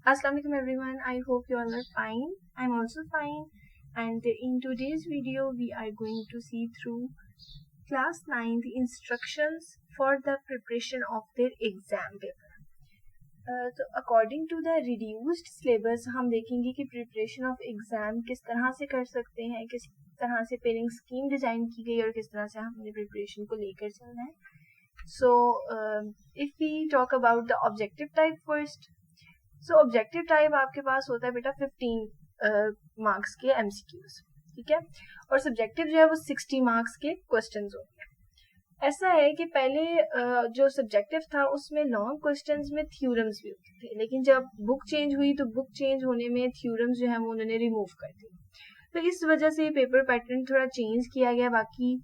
Assalamualaikum everyone. I hope you all are fine. I'm also fine. And in today's video, we are going to see through class 9 the instructions for the preparation of their exam paper. तो according to the reduced syllabus हम देखेंगे कि preparation of exam किस तरह से कर सकते हैं, किस तरह से पेयरिंग स्कीम डिजाइन की गई और किस तरह से हमने प्रिपरेशन को लेकर चलना है. So if we talk about the objective type first. So objective type आपके पास होता है बेटा 15 मार्क्स के एमसीक्यूज, ठीक है, और सब्जेक्टिव जो है वो 60 मार्क्स के क्वेश्चंस होंगे. ऐसा है कि पहले जो सब्जेक्टिव था उसमें लॉन्ग क्वेश्चंस में थ्योरम्स भी होते थे, लेकिन जब बुक चेंज हुई तो बुक चेंज होने में थ्योरम्स जो है वो उन्होंने रिमूव कर दिए. तो इस वजह से पेपर पैटर्न थोड़ा चेंज किया गया. बाकी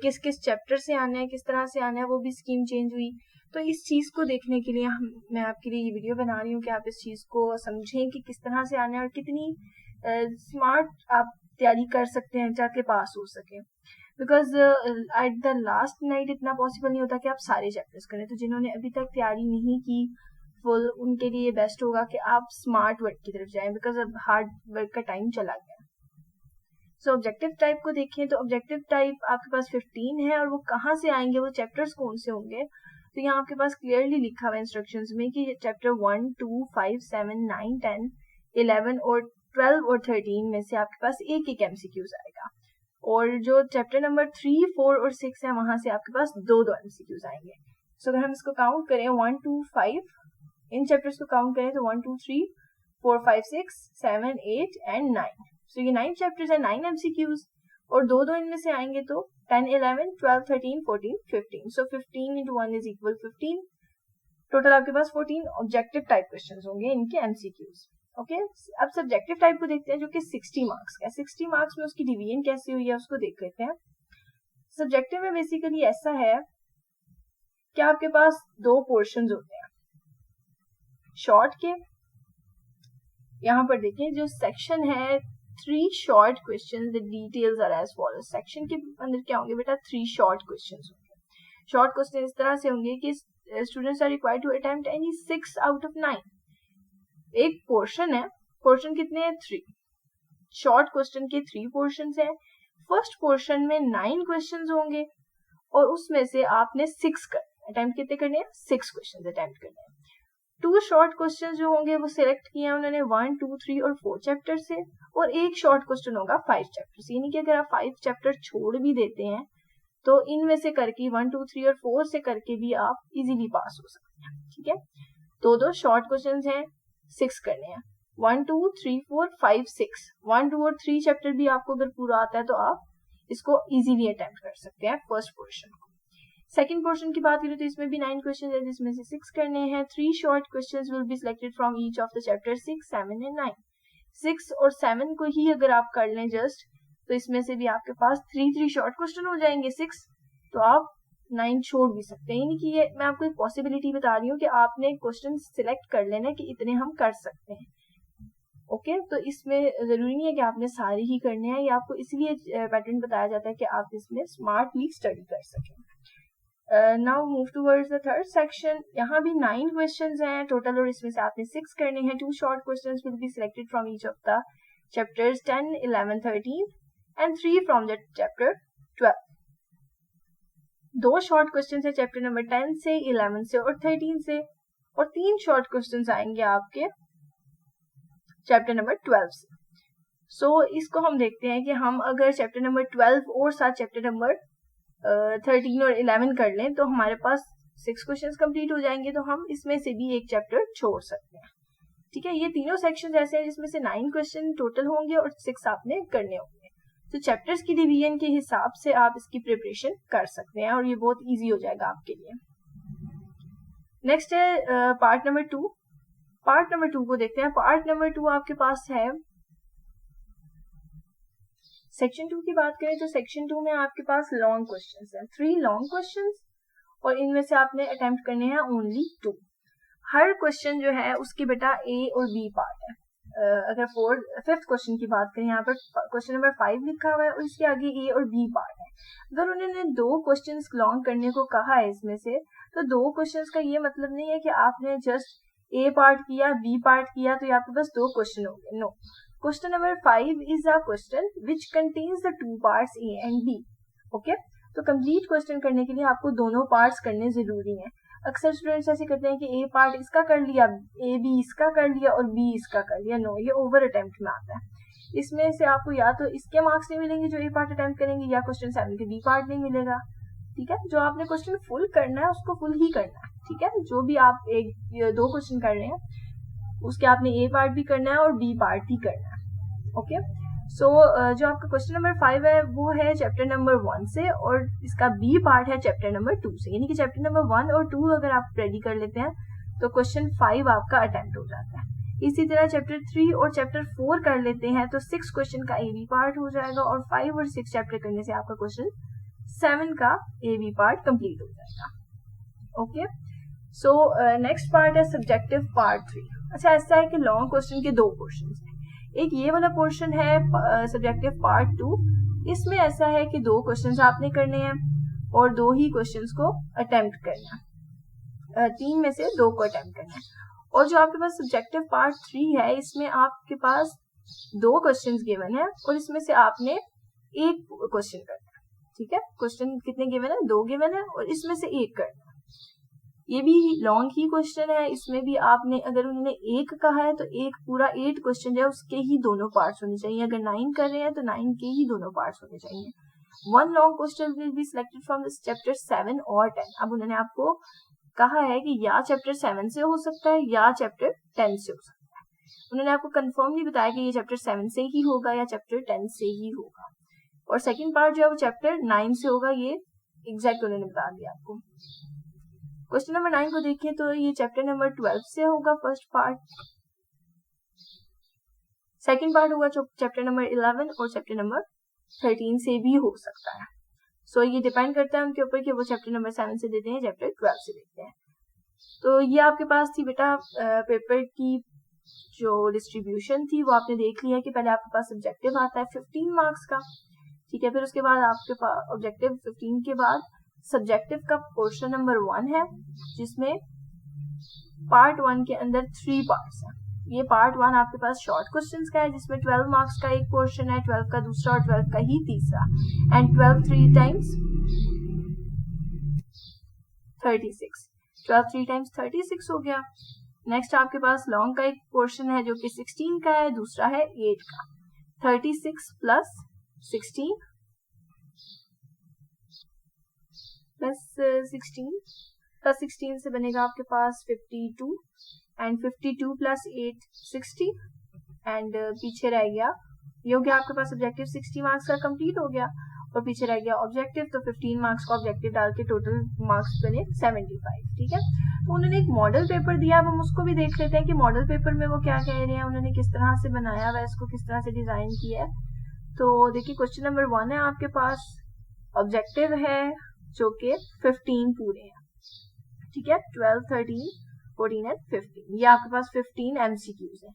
किस किस चैप्टर से आना है, किस तरह से आना है, वो भी स्कीम चेंज हुई. तो इस चीज़ को देखने के लिए मैं आपके लिए ये वीडियो बना रही हूँ कि आप इस चीज़ को समझें कि किस तरह से आना है और कितनी स्मार्ट आप तैयारी कर सकते हैं ताकि पास हो सके. Because at the last night इतना पॉसिबल नहीं होता कि आप सारे चैप्टर्स करें. तो जिन्होंने अभी तक तैयारी नहीं की फुल, उनके लिए बेस्ट होगा कि आप स्मार्ट वर्क की तरफ जाएं, बिकॉज अब हार्ड वर्क का टाइम चला गया. सो ऑब्जेक्टिव टाइप को देखें तो ऑब्जेक्टिव टाइप आपके पास 15 है और वो कहाँ से आएंगे, वो चैप्टर्स कौन से होंगे. तो यहाँ आपके पास क्लियरली लिखा हुआ है इंस्ट्रक्शंस में कि चैप्टर 1, 2, 5, 7, 9, 10, 11 और 12 और 13 में से आपके पास एक एक एमसीक्यूज आएगा. और जो चैप्टर नंबर 3, 4 और 6 है वहां से आपके पास दो एमसीक्यूज आएंगे. सो अगर हम इसको काउंट करें 1, 2, 5, इन चैप्टर्स को काउंट करें तो 1, 2, 3, 4, 5, 6, 7, 8 एंड 9. सो ये 9 चैप्टर्स है, 9 एमसीक्यूज, और दो इनमें से आएंगे तो 10, 11, 12, 13, 14, 15. सो 15 into 1 is equal 15. टोटल आपके पास 14 ऑब्जेक्टिव टाइप क्वेश्चंस होंगे इनके एमसीक्यूज. ओके, अब सब्जेक्टिव टाइप को देखते हैं जो कि 60 मार्क्स का है. 60 मार्क्स में उसकी डिवीजन कैसे हुई है उसको देख लेते हैं. सब्जेक्टिव में बेसिकली ऐसा है कि आपके पास दो पोर्शंस होते हैं शॉर्ट के. यहाँ पर देखें जो सेक्शन है 3 short question, the details are as follows. Section के अंदर क्या होंगे बेटा, 3 शॉर्ट क्वेश्चन होंगे. शॉर्ट क्वेश्चन इस तरह से होंगे कि students are required to attempt any 6 out of 9. एक पोर्शन है, पोर्शन कितने हैं 3. शॉर्ट क्वेश्चन के 3 पोर्शन है. फर्स्ट पोर्शन में 9 क्वेश्चन होंगे और उसमें से आपने 6 अटेम्प्ट कितने करने हैं, 6 क्वेश्चन अटेम्प्ट करने हैं. 2 शॉर्ट क्वेश्चन जो होंगे वो सिलेक्ट किए हैं उन्होंने 1, 2, 3 और 4 चैप्टर से, और एक शॉर्ट क्वेश्चन होगा 5 चैप्टर से. यानी कि अगर आप 5 चैप्टर छोड़ भी देते हैं तो इनमें से करके 1, 2, 3 और 4 से करके भी आप इजीली पास हो सकते हैं. ठीक है, दो शॉर्ट क्वेश्चन हैं, 6 करने हैं. 1, 2, 3, 4, 5, 6, 1, 2 और 3 चैप्टर भी आपको अगर पूरा आता है तो आप इसको इजीली अटेम्प्ट कर सकते हैं फर्स्ट पोर्शन को. सेकंड पोर्शन की बात करें तो इसमें भी 9 क्वेश्चन है जिसमें से 6 करने हैं. 3 short questions will be selected from each of the chapter 6, 7 and 9. 6 और 7 को ही अगर आप कर लें जस्ट, तो इसमें से भी आपके पास 3 शॉर्ट क्वेश्चन हो जाएंगे. 6 तो आप 9 छोड़ भी सकते हैं. यानी कि ये मैं आपको एक पॉसिबिलिटी बता रही हूँ कि आपने क्वेश्चन सिलेक्ट कर लेना कि इतने हम कर सकते हैं. ओके, तो इसमें जरूरी नहीं है कि आपने सारे ही करने हैं. ये आपको इसलिए पैटर्न बताया जाता है कि आप इसमें स्मार्टली स्टडी कर सकें. Now move towards the third section. यहाँ भी 9 क्वेश्चंस हैं टोटल और इसमें से आपने 6 करने हैं. 2 short questions will be selected from each of the chapters 10, 11, 13 and 3 from the chapter 12. 2 short questions है चैप्टर नंबर 10 से, 11 से और 13 से, और 3 शॉर्ट क्वेश्चंस आएंगे आपके चैप्टर नंबर 12 से. सो इसको हम देखते हैं कि हम अगर चैप्टर नंबर 12 और साथ चैप्टर नंबर 13 और 11 कर लें तो हमारे पास 6 क्वेश्चंस कंप्लीट हो जाएंगे. तो हम इसमें से भी एक चैप्टर छोड़ सकते हैं. ठीक है, ये तीनों सेक्शन ऐसे हैं जिसमें से 9 क्वेश्चन टोटल होंगे और 6 आपने करने होंगे. तो चैप्टर्स की डिवीजन के हिसाब से आप इसकी प्रिपरेशन कर सकते हैं और ये बहुत ईजी हो जाएगा आपके लिए. नेक्स्ट है पार्ट नंबर 2. पार्ट नंबर 2 को देखते हैं. पार्ट नंबर 2 आपके पास है सेक्शन 2 की बात करें तो सेक्शन 2 में आपके पास लॉन्ग क्वेश्चंस हैं, 3 लॉन्ग क्वेश्चंस, और इनमें से आपने अटेम्प्ट करने हैं ओनली 2. हर क्वेश्चन जो है उसकी बेटा ए और बी पार्ट है. अगर 5th क्वेश्चन की बात करें, यहाँ पर क्वेश्चन नंबर 5 लिखा हुआ है और इसके आगे ए और बी पार्ट है. अगर उन्होंने 2 क्वेश्चन लॉन्ग करने को कहा है इसमें से, तो 2 क्वेश्चन का ये मतलब नहीं है कि आपने जस्ट ए पार्ट किया, बी पार्ट किया, तो ये आपके पास 2 क्वेश्चन हो गए। No, question number 5 is a question which contains the 2 parts A and B. Okay, तो कंप्लीट क्वेश्चन करने के लिए आपको दोनों पार्ट्स करने जरूरी हैं। अक्सर स्टूडेंट्स ऐसे करते हैं कि ए पार्ट इसका कर लिया, ए बी इसका कर लिया और बी इसका कर लिया। नो, ये ओवर अटेम्प्ट में आता है। इसमें से आपको या तो इसके मार्क्स नहीं मिलेंगे जो ए पार्ट अटेम्प्ट करेंगे, या क्वेश्चन 7 के बी पार्ट नहीं मिलेगा। ठीक है, जो आपने क्वेश्चन फुल करना है उसको फुल ही करना है। ठीक है, जो भी आप 2 क्वेश्चन कर रहे हैं उसके आपने ए पार्ट भी करना है और बी पार्ट भी करना है। ओके, सो जो आपका क्वेश्चन नंबर 5 है वो है चैप्टर नंबर 1 से, और इसका बी पार्ट है चैप्टर नंबर 2 से। यानी कि चैप्टर नंबर 1 और 2 अगर आप रेडी कर लेते हैं तो क्वेश्चन 5 आपका अटेम्प्ट हो जाता है। इसी तरह चैप्टर 3 और चैप्टर 4 कर लेते हैं तो 6 क्वेश्चन का ए बी पार्ट हो जाएगा, और 5 और 6 चैप्टर करने से आपका क्वेश्चन 7 का ए बी पार्ट कंप्लीट हो जाएगा। ओके, सो नेक्स्ट पार्ट है सब्जेक्टिव पार्ट 3। अच्छा, ऐसा है कि लॉन्ग क्वेश्चन के 2 पोर्शन हैं। एक ये वाला पोर्शन है सब्जेक्टिव पार्ट 2। इसमें ऐसा है कि 2 क्वेश्चन आपने करने हैं और 2 ही क्वेश्चन को अटेम्प्ट करना है। 3 में से 2 को अटेम्प्ट करना है। और जो आपके पास सब्जेक्टिव पार्ट 3 है इसमें आपके पास 2 क्वेश्चन गिवन है और इसमें से आपने एक क्वेश्चन करना है। ठीक है, क्वेश्चन कितने गिवन है? 2 गिवन है और इसमें से एक करना है। ये भी लॉन्ग ही क्वेश्चन है। इसमें भी आपने, अगर उन्होंने 1 कहा है तो एक पूरा 8 क्वेश्चन जो है उसके ही दोनों पार्ट्स होने चाहिए। अगर 9 कर रहे हैं तो 9 के ही दोनों पार्ट्स होने चाहिए। 1 long question will be selected from this chapter 7 और 10। अब उन्होंने आपको कहा है कि या चैप्टर 7 से हो सकता है या चैप्टर 10 से हो सकता है। उन्होंने आपको कंफर्म नहीं बताया कि ये चैप्टर 7 से ही होगा या चैप्टर 10 से ही होगा। और सेकंड पार्ट जो है वो चैप्टर 9 से होगा, ये एग्जैक्ट उन्होंने बता दिया आपको। क्वेश्चन नंबर 9 को देखें तो ये चैप्टर नंबर 12 से होगा फर्स्ट पार्ट। सेकंड पार्ट होगा चैप्टर नंबर 11 और चैप्टर नंबर 13 से भी हो सकता है। सो ये डिपेंड करता है उनके ऊपर कि वो चैप्टर नंबर 7 से देते हैं चैप्टर 12 से देते हैं। तो ये आपके पास थी बेटा पेपर की जो डिस्ट्रीब्यूशन थी, वो आपने देख लिया कि पहले आपके पास सब्जेक्टिव आता है 15 मार्क्स का। ठीक है, फिर उसके बाद आपके पास ऑब्जेक्टिव 15 के बाद सब्जेक्टिव का पोर्शन नंबर 1 है जिसमें पार्ट 1 के अंदर 3 पार्ट्स हैं। ये पार्ट 1 आपके पास शॉर्ट क्वेश्चंस का है जिसमें 12 मार्क्स का एक पोर्शन है, 12 का दूसरा और 12 का ही तीसरा, एंड 12 3 टाइम्स 36, 12 3 टाइम्स 36 हो गया। नेक्स्ट आपके पास लॉन्ग का एक पोर्शन है जो कि 16 का है, दूसरा है 8 का। 36 प्लस 16 प्लस 16 से बनेगा आपके पास 52, एंड 52 प्लस 8 60, एंड पीछे रह गया, ये हो गया आपके पास ऑब्जेक्टिव 60 मार्क्स का कंप्लीट हो गया, और पीछे रह गया ऑब्जेक्टिव। तो 15 मार्क्स का ऑब्जेक्टिव डाल के टोटल मार्क्स बने 75। ठीक है, तो उन्होंने एक मॉडल पेपर दिया, अब हम उसको भी देख लेते हैं कि मॉडल पेपर में वो क्या कह रहे हैं, उन्होंने किस तरह से बनाया हुआ है, इसको किस तरह से डिजाइन किया है। तो देखिए क्वेश्चन नंबर 1 है आपके पास, ऑब्जेक्टिव है जो कि 15 पूरे हैं। ठीक है, 12 13 14 एंड 15, ये आपके पास 15 MCQs है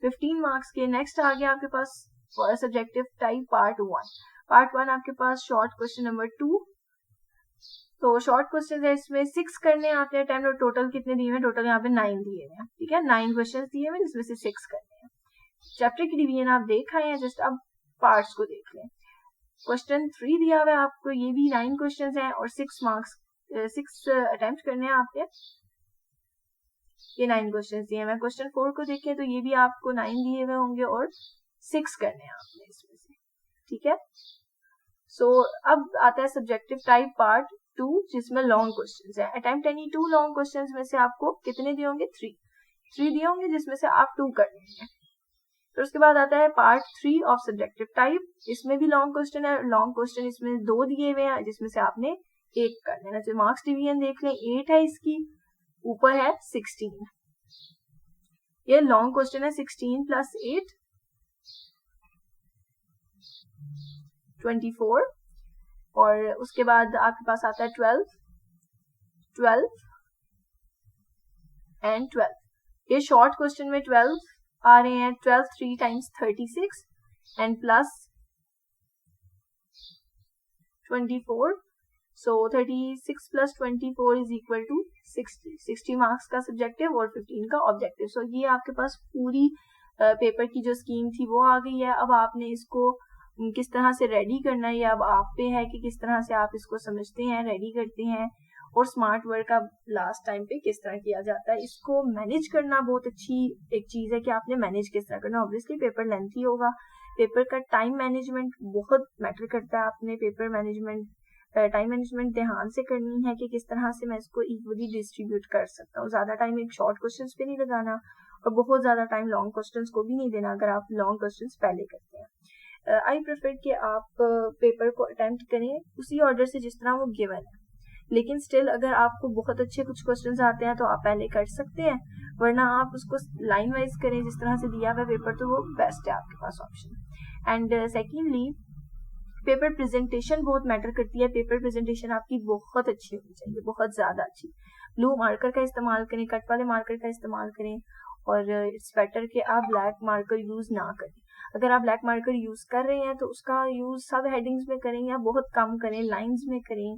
15 मार्क्स के। नेक्स्ट आ गया आपके पास सब्जेक्टिव टाइप पार्ट 1। पार्ट 1 आपके पास शॉर्ट क्वेश्चन नंबर 2। तो शॉर्ट क्वेश्चन है, इसमें 6 करने आते हैं टाइम, और टोटल कितने दिए हुए हैं? टोटल यहाँ पे 9 दिए हुए हैं। ठीक है, 9 क्वेश्चन दिए हुए जिसमें से 6 करने हैं। चैप्टर की डिवीजन आप देख आए हैं, जस्ट अब पार्ट्स को देख लें। क्वेश्चन 3 दिया हुआ है आपको, ये भी 9 क्वेश्चन हैं और 6 मार्क्स 6 अटेम्प्ट करने हैं आपके। ये 9 क्वेश्चन दिए हैं। क्वेश्चन 4 को देखें तो ये भी आपको 9 दिए हुए होंगे और 6 करने हैं आपने इसमें से। ठीक है, सो अब आता है सब्जेक्टिव टाइप पार्ट 2 जिसमें लॉन्ग क्वेश्चंस है। अटेम्प्ट एनी 2 लॉन्ग क्वेश्चंस में से आपको कितने दिए होंगे? 3 दिए होंगे जिसमें से आप 2 कर लेंगे। फिर उसके बाद आता है पार्ट 3 ऑफ सब्जेक्टिव टाइप, इसमें भी लॉन्ग क्वेश्चन है। लॉन्ग क्वेश्चन इसमें 2 दिए हुए हैं जिसमें से आपने 1 कर लेना। तो मार्क्स डिवीजन देख लें, 8 है इसकी, ऊपर है 16। ये लॉन्ग क्वेश्चन है, 16 प्लस 8 24, और उसके बाद आपके पास आता है 12 एंड 12। ये शॉर्ट क्वेश्चन में 12 आ रहे हैं, 12 3 times 36 and plus 24। So 36 + 24 is equal to 60 marks का सब्जेक्टिव और 15 का ऑब्जेक्टिव। सो ये आपके पास पूरी पेपर की जो स्कीम थी वो आ गई है। अब आपने इसको किस तरह से रेडी करना है, ये अब आप पे है कि किस तरह से आप इसको समझते हैं, रेडी करते हैं, और स्मार्ट वर्क का लास्ट टाइम पे किस तरह किया जाता है। इसको मैनेज करना बहुत अच्छी एक चीज़ है कि आपने मैनेज किस तरह करना। ऑब्वियसली पेपर लेंथी होगा, पेपर का टाइम मैनेजमेंट बहुत मैटर करता है। आपने पेपर मैनेजमेंट टाइम मैनेजमेंट ध्यान से करनी है कि किस तरह से मैं इसको इक्वली डिस्ट्रीब्यूट कर सकता हूँ। ज़्यादा टाइम एक शॉर्ट क्वेश्चंस पे नहीं लगाना और बहुत ज़्यादा टाइम लॉन्ग क्वेश्चंस को भी नहीं देना अगर आप लॉन्ग क्वेश्चंस पहले करते हैं। आई प्रेफर कि आप पेपर को अटेम्प्ट करें उसी ऑर्डर से जिस तरह वो गिवन है, लेकिन स्टिल अगर आपको बहुत अच्छे कुछ क्वेश्चंस आते हैं तो आप पहले कर सकते हैं, वरना आप उसको लाइन वाइज करें जिस तरह से दिया हुआ पेपर, तो वो बेस्ट है आपके पास option. And secondly paper presentation बहुत मैटर करती है। पेपर प्रेजेंटेशन आपकी बहुत अच्छी होनी चाहिए, बहुत ज़्यादा अच्छी। ब्लू मार्कर का इस्तेमाल करें, कट वाले मार्कर का इस्तेमाल करें, और इट्स बेटर कि आप ब्लैक मार्कर यूज़ ना करें। अगर आप ब्लैक मार्कर यूज़ कर रहे हैं तो उसका यूज़ सब हेडिंग्स में करें या बहुत कम करें, लाइन्स में करें।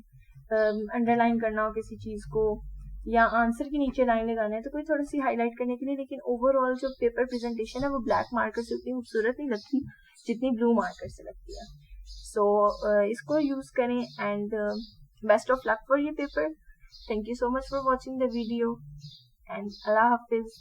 अंडरलाइन करना हो किसी चीज़ को या आंसर के नीचे लाइन लगाना है तो कोई थोड़ी सी हाईलाइट करने के लिए, लेकिन ओवरऑल जो पेपर प्रेजेंटेशन है वो ब्लैक मार्कर से उतनी खूबसूरत नहीं लगती जितनी ब्लू मार्कर से लगती है। सो इसको यूज़ करें and best of luck for ये paper. Thank you so much for watching the video and अल्लाह हाफिज़।